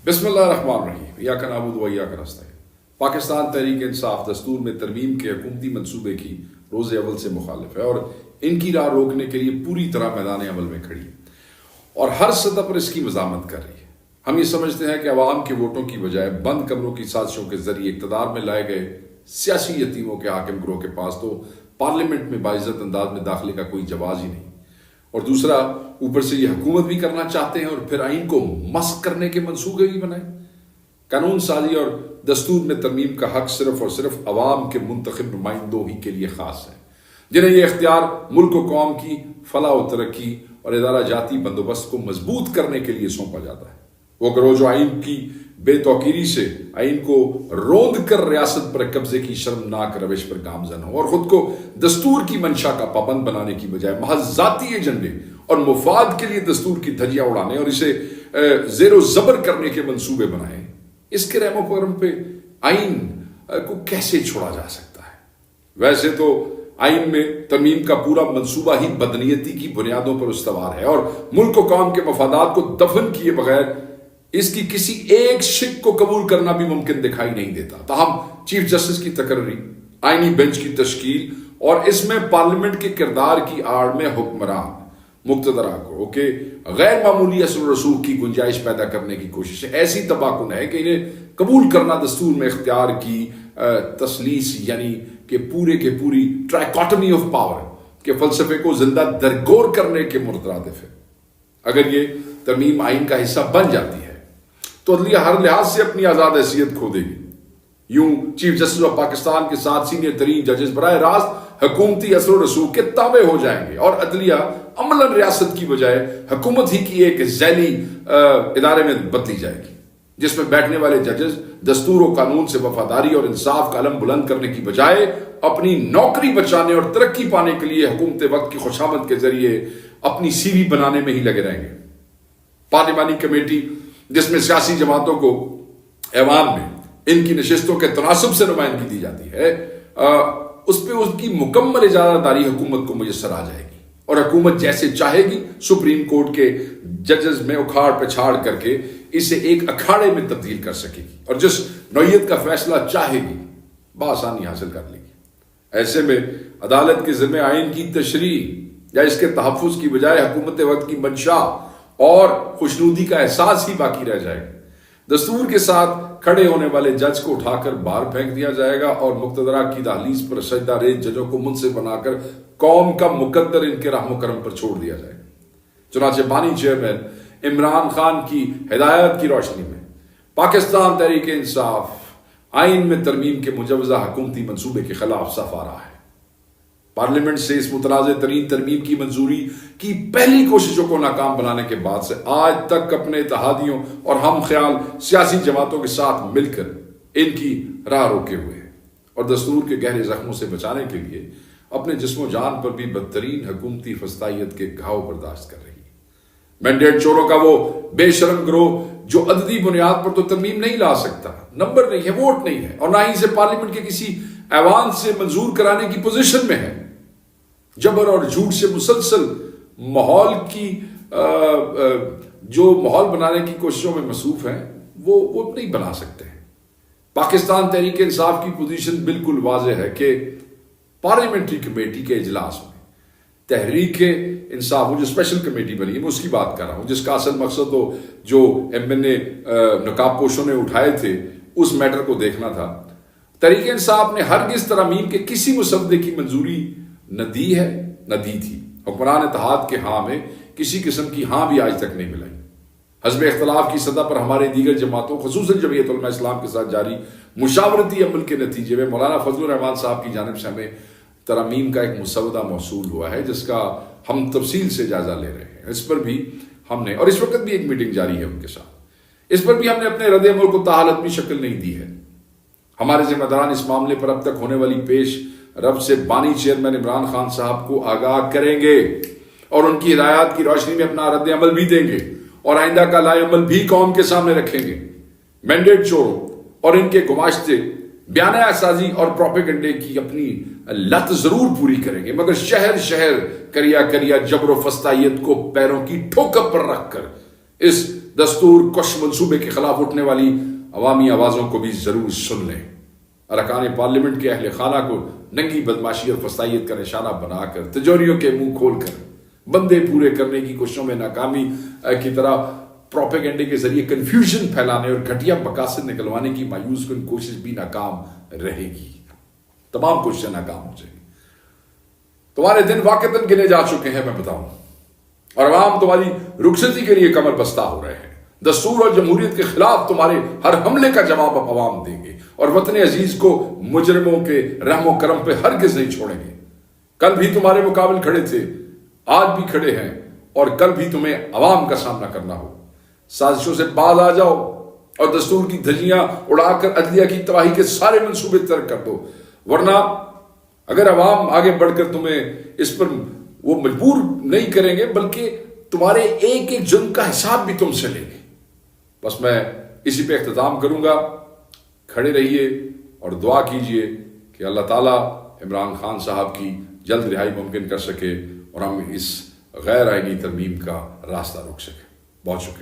بسم اللہ الرحمن الرحیم ایاک نعبد و ایاک نستعین۔ پاکستان تحریک انصاف دستور میں ترمیم کے حکومتی منصوبے کی روز اول سے مخالف ہے اور ان کی راہ روکنے کے لیے پوری طرح میدان عمل میں کھڑی ہے اور ہر سطح پر اس کی مزاحمت کر رہی ہے۔ ہم یہ سمجھتے ہیں کہ عوام کے ووٹوں کی بجائے بند کمروں کی سازشوں کے ذریعے اقتدار میں لائے گئے سیاسی یتیموں کے حاکم گروہ کے پاس تو پارلیمنٹ میں باعزت انداز میں داخلے کا کوئی جواز ہی نہیں، اور دوسرا اوپر سے یہ حکومت بھی کرنا چاہتے ہیں اور پھر آئین کو مسخ کرنے کے منصوبے بھی بنائیں۔ قانون سازی اور دستور میں ترمیم کا حق صرف اور صرف عوام کے منتخب نمائندوں ہی کے لیے خاص ہے، جنہیں یہ اختیار ملک و قوم کی فلاح و ترقی اور ادارہ جاتی بندوبست کو مضبوط کرنے کے لیے سونپا جاتا ہے۔ وہ گروہ جو آئین کی بے توقیری سے آئین کو روند کر ریاست پر قبضے کی شرمناک روش پر گامزن ہو اور خود کو دستور کی منشا کا پابند بنانے کی بجائے محض ذاتی ایجنڈے اور مفاد کے لیے دستور کی دھجیاں اڑانے اور اسے زیر و زبر کرنے کے منصوبے بنائیں، اس کے رحم و کرم پہ آئین کو کیسے چھوڑا جا سکتا ہے؟ ویسے تو آئین میں ترمیم کا پورا منصوبہ ہی بدنیتی کی بنیادوں پر استوار ہے اور ملک و قوم کے مفادات کو دفن کیے بغیر اس کی کسی ایک شق کو قبول کرنا بھی ممکن دکھائی نہیں دیتا۔ تاہم چیف جسٹس کی تقرری، آئینی بینچ کی تشکیل اور اس میں پارلیمنٹ کے کردار کی آڑ میں حکمران مقتدرہ کو کہ غیر معمولی اثر و رسوخ کی گنجائش پیدا کرنے کی کوشش ایسی تباہ کن ہے کہ انہیں قبول کرنا دستور میں اختیار کی تسلیس یعنی کہ پورے کے پوری ٹرائیکاٹمی آف پاور کے فلسفے کو زندہ درگور کرنے کے مترادف ہے۔ اگر یہ ترمیم آئین کا حصہ بن جاتی ہے تو عدلیہ ہر لحاظ سے اپنی آزاد حیثیت کھو دے گی۔ یوں چیف جسٹس آف پاکستان کے ساتھ سینئر ترین ججز براہ راست حکومتی اثر و رسوخ کے تابع ہو جائیں گے اور عدلیہ عملاً ریاست کی بجائے حکومت ہی کی ایک ذیلی ادارے میں بدلی جائے گی، جس میں بیٹھنے والے ججز دستور و قانون سے وفاداری اور انصاف کا علم بلند کرنے کی بجائے اپنی نوکری بچانے اور ترقی پانے کے لیے حکومت وقت کی خوشامد کے ذریعے اپنی سی وی بنانے میں ہی لگے رہیں گے۔ پارلیمانی کمیٹی جس میں سیاسی جماعتوں کو ایوان میں ان کی نشستوں کے تناسب سے نمائندگی دی جاتی ہے، اس پہ اس کی مکمل اجازت داری حکومت کو میسر آ جائے گی اور حکومت جیسے چاہے گی سپریم کورٹ کے ججز میں اکھاڑ پچھاڑ کر کے اسے ایک اکھاڑے میں تبدیل کر سکے گی اور جس نوعیت کا فیصلہ چاہے گی بآسانی حاصل کر لے گی۔ ایسے میں عدالت کے ذمہ آئین کی تشریح یا اس کے تحفظ کی بجائے حکومت وقت کی منشا اور خوشنودی کا احساس ہی باقی رہ جائے گا۔ دستور کے ساتھ کھڑے ہونے والے جج کو اٹھا کر باہر پھینک دیا جائے گا اور مقتدرہ کی دہلیز پر سجدہ ریز ججوں کو منصف بنا کر قوم کا مقدر ان کے رحم و کرم پر چھوڑ دیا جائے گا۔ چنانچہ بانی چیئرمین عمران خان کی ہدایت کی روشنی میں پاکستان تحریک انصاف آئین میں ترمیم کے مجوزہ حکومتی منصوبے کے خلاف صف آ رہا ہے۔ پارلیمنٹ سے اس متنازع ترین ترمیم کی منظوری کی پہلی کوششوں کو ناکام بنانے کے بعد سے آج تک اپنے اتحادیوں اور ہم خیال سیاسی جماعتوں کے ساتھ مل کر ان کی راہ روکے ہوئے ہیں اور دستور کے گہرے زخموں سے بچانے کے لیے اپنے جسم و جان پر بھی بدترین حکومتی فسطائیت کے گھاؤ برداشت کر رہی ہے۔ مینڈیٹ چوروں کا وہ بے شرم گروہ جو عددی بنیاد پر تو ترمیم نہیں لا سکتا، نمبر نہیں ہے، ووٹ نہیں ہے اور نہ ہی اسے پارلیمنٹ کے کسی ایوان سے منظور کرانے کی پوزیشن میں ہے، جبر اور جھوٹ سے مسلسل ماحول کی جو ماحول بنانے کی کوششوں میں مصروف ہیں وہ نہیں بنا سکتے ہیں۔ پاکستان تحریک انصاف کی پوزیشن بالکل واضح ہے کہ پارلیمنٹری کمیٹی کے اجلاس میں تحریک انصاف وہ جو اسپیشل کمیٹی بنی ہے میں اس کی بات کر رہا ہوں، جس کا اصل مقصد تو جو MNA نقاب پوشوں نے اٹھائے تھے اس میٹر کو دیکھنا تھا۔ تحریک انصاف نے ہرگز ترامیم کے کسی مسودے کی منظوری نہ دی ہے نہ دی تھی۔ حکمران اتحاد کے ہاں میں کسی قسم کی ہاں بھی آج تک نہیں ملائی۔ حزب اختلاف کی سطح پر ہمارے دیگر جماعتوں خصوصاً جمعیت علماء اسلام کے ساتھ جاری مشاورتی عمل کے نتیجے میں مولانا فضل الرحمان صاحب کی جانب سے ہمیں ترامیم کا ایک مسودہ موصول ہوا ہے جس کا ہم تفصیل سے جائزہ لے رہے ہیں۔ اس پر بھی ہم نے اور اس وقت بھی ایک میٹنگ جاری ہے ان کے ساتھ، اس پر بھی ہم نے اپنے رد عمل کو تاحالتمی شکل نہیں دی ہے۔ ہمارے ذمہ داران اس معاملے پر اب تک ہونے والی پیش رفت سے بانی چیئرمین عمران خان صاحب کو آگاہ کریں گے اور ان کی ہدایات کی روشنی میں اپنا رد عمل بھی دیں گے اور آئندہ کا لائے عمل بھی قوم کے سامنے رکھیں گے۔ مینڈیٹ چوروں اور ان کے گماشتے بیانیہ سازی اور پروپیگنڈے کی اپنی لت ضرور پوری کریں گے، مگر شہر شہر کریا کریا جبر و فسطائیت کو پیروں کی ٹھوکر پر رکھ کر اس دستور کش منصوبے کے خلاف اٹھنے والی عوامی آوازوں کو بھی ضرور سن لیں۔ ارکان پارلیمنٹ کے اہل خانہ کو ننگی بدماشی اور فسطائیت کا نشانہ بنا کر، تجوریوں کے منہ کھول کر بندے پورے کرنے کی کوششوں میں ناکامی کی طرح پروپیگنڈے کے ذریعے کنفیوژن پھیلانے اور گھٹیا مقاصد نکلوانے کی مایوس کن کوشش بھی ناکام رہے گی۔ تمام کوششیں ناکام ہو جائیں گی۔ تمہارے دن واقعتاً گنے جا چکے ہیں، میں بتاؤں، اور عوام تمہاری رخصتی کے لیے کمر بستہ ہو رہے ہیں۔ دستور اور جمہوریت کے خلاف تمہارے ہر حملے کا جواب اب عوام دیں گے، اور وطن عزیز کو مجرموں کے رحم و کرم پہ ہرگز نہیں چھوڑیں گے۔ کل بھی تمہارے مقابل کھڑے تھے، آج بھی کھڑے ہیں، اور کل بھی تمہیں عوام کا سامنا کرنا ہو۔ سازشوں سے باز آ جاؤ اور دستور کی دھجیاں اڑا کر عدلیہ کی تباہی کے سارے منصوبے ترک کر دو، ورنہ اگر عوام آگے بڑھ کر تمہیں اس پر وہ مجبور نہیں کریں گے، بلکہ تمہارے ایک ایک جرم کا حساب بھی تم سے لیں گے۔ بس میں اسی پہ اختتام کروں گا۔ کھڑے رہیے اور دعا کیجئے کہ اللہ تعالیٰ عمران خان صاحب کی جلد رہائی ممکن کر سکے اور ہم اس غیر آئینی ترمیم کا راستہ روک سکیں۔ بہت شکریہ۔